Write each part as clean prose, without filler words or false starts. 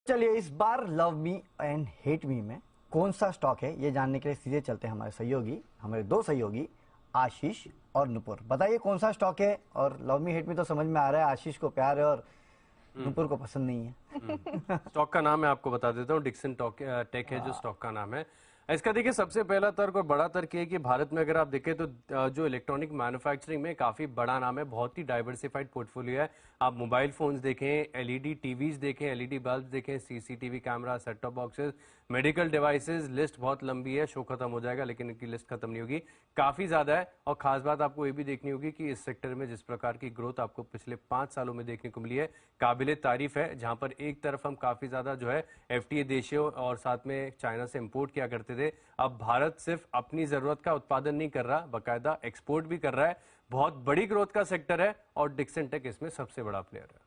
चलिए इस बार love me and hate me में कौन सा स्टॉक है ये जानने के लिए सीधे चलते हैं हमारे दो सहयोगी आशीष और नुपुर। बताइए कौन सा स्टॉक है। और लव मी हेट मी तो समझ में आ रहा है, आशीष को प्यार है और नुपुर को पसंद नहीं है। स्टॉक का नाम मैं आपको बता देता हूँ, डिक्सन टेक है जो स्टॉक का नाम है। इसका देखिए सबसे पहला तर्क और बड़ा तर्क ये है कि भारत में अगर आप देखें तो जो इलेक्ट्रॉनिक मैन्युफैक्चरिंग में काफी बड़ा नाम है, बहुत ही डाइवर्सिफाइड पोर्टफोलियो है। आप मोबाइल फोन्स देखें, एलईडी टीवीज देखें, एलईडी बल्ब देखें, CCTV camera, set top boxes, medical devices, list बहुत लंबी है, शो खत्म हो जाएगा लेकिन इनकी लिस्ट खत्म नहीं होगी, काफी ज्यादा है। और खास बात आपको ये भी देखनी होगी कि इस सेक्टर में जिस प्रकार की ग्रोथ आपको पिछले 5 सालों में देखने को मिली है, काबिले तारीफ है। जहां पर एक तरफ हम काफी ज्यादा जो है एफटीए देशों और साथ में चाइना से इंपोर्ट किया करते थे, अब भारत सिर्फ अपनी जरूरत का उत्पादन नहीं कर रहा, बाकायदा एक्सपोर्ट भी कर रहा है। बहुत बड़ी ग्रोथ का सेक्टर है और डिक्सन टेक इसमें सबसे बड़ा प्लेयर है।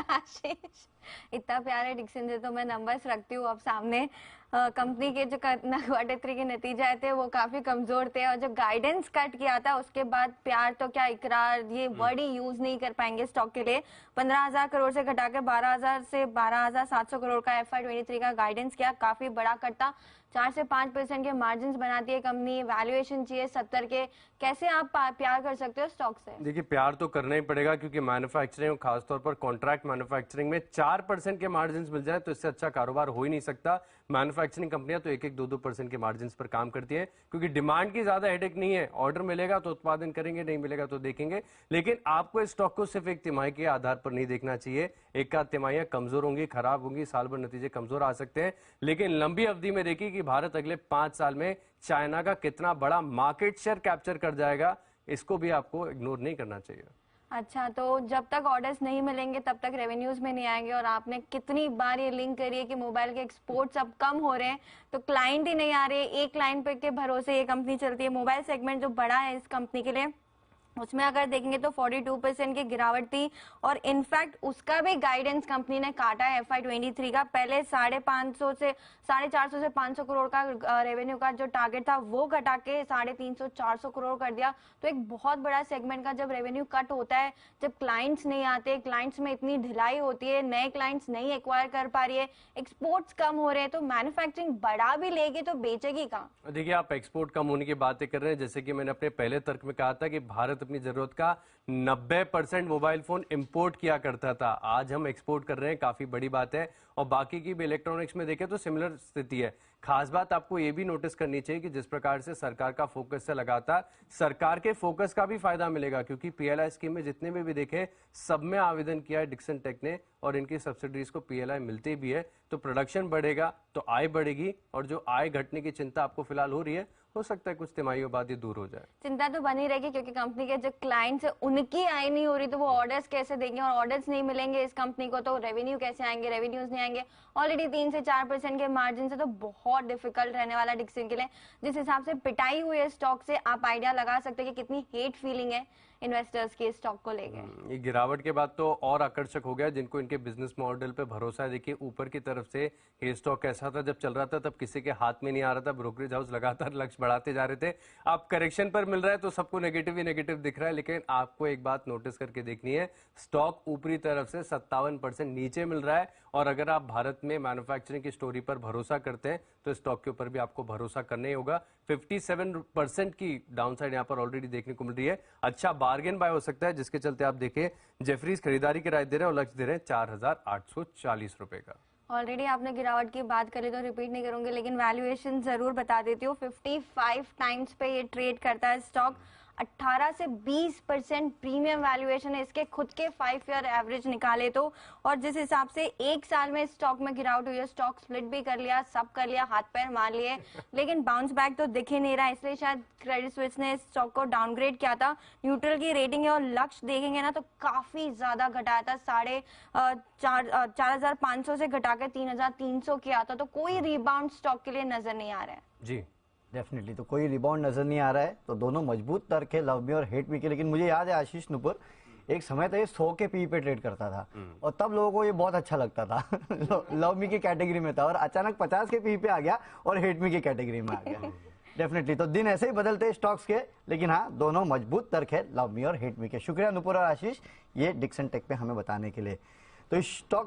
आशीष, इतना प्यारे डिक्सन से तो मैं नंबर्स रखती हूँ अब सामने। कंपनी के जो क्वार्टर 3 के नतीजे आए थे वो काफी कमजोर थे और जो गाइडेंस कट किया था उसके बाद प्यार तो क्या इकरार, ये वर्ड ही यूज नहीं कर पाएंगे स्टॉक के लिए। 15,000 करोड़ से घटा के 12,000 से 12,700 करोड़ का FY23 का गाइडेंस किया, काफी बड़ा कट था। 4 से 5% के मार्जिन बनाती है कंपनी, वैल्यूएशन चाहिए 70 के। कैसे आप प्यार कर सकते हो स्टॉक से? देखिए प्यार तो करना ही पड़ेगा क्योंकि मैन्युफैक्चरिंग और खासतौर पर कॉन्ट्रैक्ट मैन्युफैक्चरिंग में 4% के मार्जिन मिल जाए तो इससे अच्छा कारोबार हो ही नहीं सकता। मैन्युफैक्चरिंग कंपनियां तो 1-1, 2-2% के मार्जिन पर काम करती है क्योंकि डिमांड की ज्यादा हेडेक नहीं है। ऑर्डर मिलेगा तो उत्पादन करेंगे, नहीं मिलेगा तो देखेंगे। लेकिन आपको इस स्टॉक को सिर्फ एक तिमाही के आधार पर नहीं देखना चाहिए। एक आध तिमाहियां कमजोर होंगी, खराब होंगी, साल भर नतीजे कमजोर आ सकते हैं, लेकिन लंबी अवधि में देखिए कि भारत अगले 5 साल में चाइना का कितना बड़ा मार्केट शेयर कैप्चर कर जाएगा, इसको भी आपको इग्नोर नहीं करना चाहिए। अच्छा, तो जब तक ऑर्डर्स नहीं मिलेंगे तब तक रेवेन्यूज में नहीं आएंगे। और आपने कितनी बार ये लिंक करी है कि मोबाइल के एक्सपोर्ट्स अब कम हो रहे हैं तो क्लाइंट ही नहीं आ रहे, एक क्लाइंट पे के भरोसे ये कंपनी चलती है। मोबाइल सेगमेंट जो बड़ा है इस कंपनी के लिए, उसमें अगर देखेंगे तो 42% की गिरावट थी और इनफैक्ट उसका भी गाइडेंस कंपनी ने काटा है FY23 का। पहले 450 से 500 करोड़ का रेवेन्यू का जो टारगेट था वो घटा के 350-400 करोड़ कर दिया। तो एक बहुत बड़ा सेगमेंट का जब रेवेन्यू कट होता है, जब क्लाइंट्स नहीं आते, क्लाइंट्स में इतनी ढिलाई होती है, नए क्लाइंट्स नहीं एक्वायर कर पा रही है, एक्सपोर्ट्स कम हो रहे हैं, तो मैन्युफैक्चरिंग बढ़ा भी लेगी तो बेचेगी कहाँ? देखिए आप एक्सपोर्ट कम होने की बातें कर रहे हैं, जैसे कि मैंने अपने पहले तर्क में कहा था कि भारत अपनी जरूरत का 90% मोबाइल फोन इंपोर्ट किया करता था, आज हम एक्सपोर्ट कर रहे हैं, काफी बड़ी बात है। और बाकी की भी इलेक्ट्रॉनिक्स में देखें तो सिमिलर स्थिति है। खास बात आपको ये भी नोटिस करनी चाहिए कि जिस प्रकार से सरकार का फोकस है लगातार, सरकार के फोकस का भी फायदा मिलेगा क्योंकि PLI स्कीम में जितने में भी देखें सब में आवेदन किया है डिक्सन टेक ने और इनकी सब्सिडीज को PLI मिलती भी है। तो प्रोडक्शन बढ़ेगा तो आय बढ़ेगी और जो आय घटने की चिंता आपको फिलहाल हो रही है, हो सकता है कुछ तिमाहियों बाद ये दूर हो जाए। चिंता तो बनी रहेगी क्योंकि कंपनी के जो क्लाइंट्स है उनकी आय नहीं हो रही तो वो ऑर्डर्स कैसे देंगे, और ऑर्डर्स नहीं मिलेंगे इस कंपनी को तो रेवेन्यू कैसे आएंगे, रेवेन्यूज नहीं आएंगे। ऑलरेडी 3 से 4% के मार्जिन से तो बहुत डिफिकल्ट रहने वाला डिक्सन के लिए। जिस हिसाब से पिटाई हुई है स्टॉक से, आप आइडिया लगा सकते हैं कि कितनी हेट फीलिंग है इन्वेस्टर्स की स्टॉक को लेकर। ये गिरावट के बाद तो और आकर्षक हो गया जिनको इनके बिजनेस मॉडल पे भरोसा है। देखिए ऊपर की तरफ से ये स्टॉक ऐसा था, जब चल रहा था तब किसी के हाथ में नहीं आ रहा था, ब्रोकरेज हाउस लगातार लक्ष्य बढ़ाते जा रहे थे। अब करेक्शन पर मिल रहा है तो सबको नेगेटिव ही नेगेटिव दिख रहा है, लेकिन आपको एक बात नोटिस करके देखनी है, स्टॉक ऊपरी तरफ से 57% नीचे मिल रहा है। और अगर आप भारत में मैन्युफैक्चरिंग की स्टोरी पर भरोसा करते हैं तो स्टॉक के ऊपर भी आपको भरोसा करना ही होगा। 57% की डाउनसाइड यहाँ पर ऑलरेडी देखने को मिल रही है। अच्छा बार्गेन बाय हो सकता है, जिसके चलते आप देखें जेफरीज खरीदारी की राय दे रहे हैं और लक्ष्य दे रहे हैं 4,840 रुपए का। ऑलरेडी आपने गिरावट की बात करी तो रिपीट नहीं करूंगी, लेकिन वैल्यूएशन जरूर बता देती हूँ। 55 टाइम्स पे ये ट्रेड करता है स्टॉक। 18 से 20% प्रीमियम वैल्यूएशन है इसके खुद के 5 ईयर एवरेज निकाले तो। और जिस हिसाब से एक साल में स्टॉक में गिरावट हुई है, स्टॉक स्प्लिट भी कर लिया, सब कर लिया, हाथ पैर मार लिए, लेकिन बाउंस बैक तो दिख ही नहीं रहा। इसलिए शायद क्रेडिट स्विस ने स्टॉक को डाउनग्रेड किया था। न्यूट्रल की रेटिंग है और लक्ष्य देखेंगे ना तो काफी ज्यादा घटाया था, 4,500 से घटाकर 3,300 किया था। तो कोई रिबाउंड स्टॉक के लिए नजर नहीं आ रहा है जी। डेफिनेटली तो कोई रिबाउंड नजर नहीं आ रहा है। तो दोनों मजबूत तर्क है लव मी और हेट मी के। लेकिन मुझे याद है आशीष नुपुर, एक समय था ये 100 के पी पे ट्रेड करता था और तब लोगों को ये बहुत अच्छा लगता था। लव मी की कैटेगरी में था और अचानक 50 के पी पे आ गया और हेट मी की कैटेगरी में आ गया। डेफिनेटली तो दिन ऐसे ही बदलते हैं स्टॉक्स के, लेकिन हाँ दोनों मजबूत तर्क है लव मी और हेट मी के। शुक्रिया नुपुर और आशीष ये डिक्सन टेक पे हमें बताने के लिए। तो इस स्टॉक